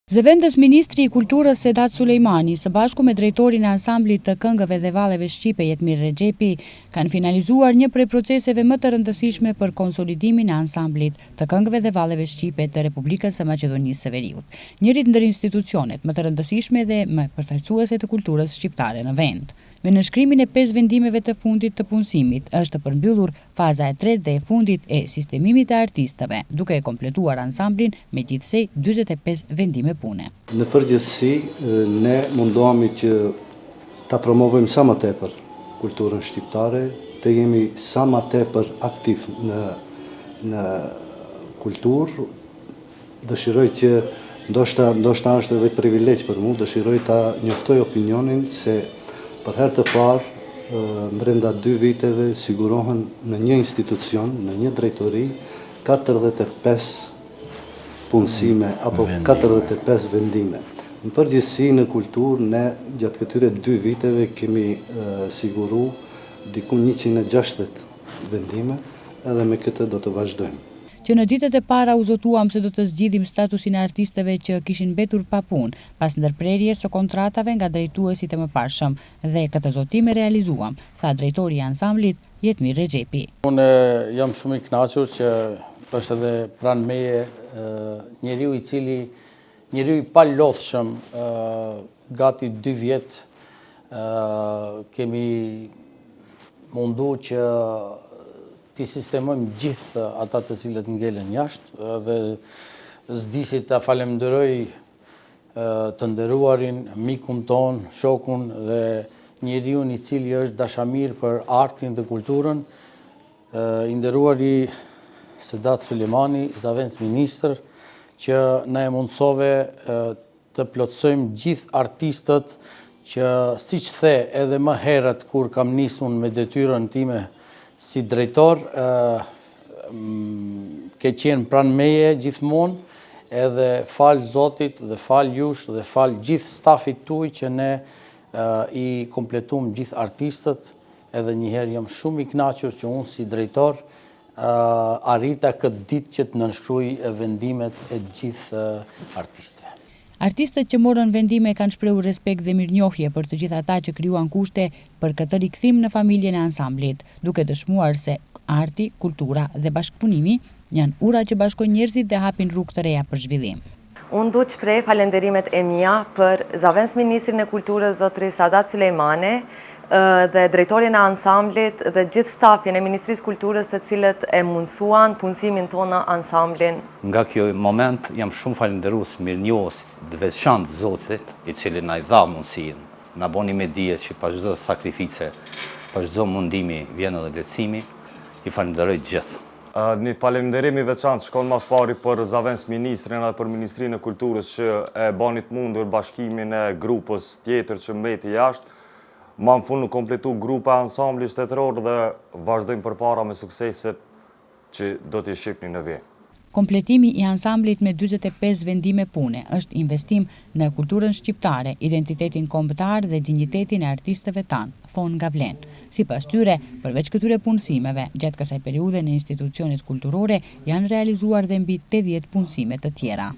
Zëvendës Ministri i Kulturës Sedat Sulejmani, së bashku me drejtorin e ansamblit të këngëve dhe valleve shqipe Jetmir Rexhepi, kanë finalizuar një prej proceseve më të rëndësishme për konsolidimin e ansamblit të këngëve dhe valleve shqipe të Republikës së Maqedonisë së Veriut, njëri ndër institucionet më të rëndësishme dhe më përfaqësuese të kulturës shqiptare në vend. Me nënshkrimin e 5 vendimeve të fundit të punësimit, është përmbyllur faza e tretë dhe e fundit e sistemimit të artistëve, duke e kompletuar ansamblin me gjithsej 45 vendime pune. Në përgjithësi, ne mundohemi që ta promovojmë sa më tepër kulturën shqiptare, të jemi sa më tepër aktiv në kulturë. Dëshiroj që ndoshta është edhe privilegj për mua, dëshiroj ta njoftoj opinionin se për herë të parë, brenda 2 viteve, sigurohen në një institucion, në një drejtori, 45 punësime apo 45 vendime. Në përgjithësi në kulturë, ne gjatë këtyre 2 viteve kemi siguru diku 160 vendime, edhe me këtë do të vazhdojmë. Që në ditët e para u zotuam se do të zgjidhim statusin e artistëve që kishin mbetur pa punë pas ndërprerjes së kontratave nga drejtuesit e mëparshëm dhe këtë zotim e realizuam, tha drejtori i ansamblit Jetmir Rexhepi. Unë jam shumë i kënaqur që është edhe pranë meje njeriu i palodhshëm, gati 2 vjet kemi mundu që ti sistemojmë gjithë ata të cilët ngelen jashtë dhe s'disi ta falenderoj të nderuarin, mikun ton, shokun dhe njeriun i cili është dashamir për artin dhe kulturën, i nderuari Sedat Sulejmani, Zëvendës Ministër, që na e mundsove të plotësojmë gjithë artistët që siç the edhe më herët kur kam nisur me detyrën time si drejtor, ke qenë pranë meje gjithmonë, edhe falë Zotit dhe falë jush dhe falë gjithë stafit tuaj që ne i kompletuam gjithë artistët, edhe njëherë jam shumë i kënaqur që unë si drejtor arrita këtë ditë që të nënshkruaj vendimet e gjithë artistëve. Artistët që morën vendime kanë shprehur respekt dhe mirënjohje për të gjithë ata që krijuan kushte për këtë rikthim në familjen e ansamblit, duke dëshmuar se arti, kultura dhe bashkëpunimi janë ura që bashkojnë njerëzit dhe hapin rrugë të reja për zhvillim. Unë du të shpreh falenderimet e mia për Zëvendës Ministrin e Kulturës zotri Sedat Sulejmani dhe drejtorin e ansamblit dhe gjithë stafin e Ministrisë Kulturës të cilët e mundsuan punësimin tonë ansamblin. Nga kjo moment jam shumë falenderues mirënjohës të veçantë Zotit, i cili na i dha mundësinë, na boni me dije që pa çdo sakrifice, pa çdo mundimi vjen edhe lehtësimi, i falenderoj gjithë. Një falenderim i veçantë shkon mas pari për Zëvendës Ministrin dhe për Ministrinë e Kulturës që e bani të mundur bashkimin e grupës tjetër që mbeti jashtë. Ma në fund në kompletu grupe ansambli shtetëror dhe vazhdojmë përpara me sukseset që do t'i shqipni në vend. Kompletimi i ansamblit me 45 vendime pune është investim në kulturën shqiptare, identitetin kombëtar dhe dinjitetin e artistëve tanë, thonë nga Vlen. Sipas tyre, përveç këtyre punësimeve, gjatë kësaj periudhe në institucionet kulturore janë realizuar dhe mbi 80 punësime të tjera.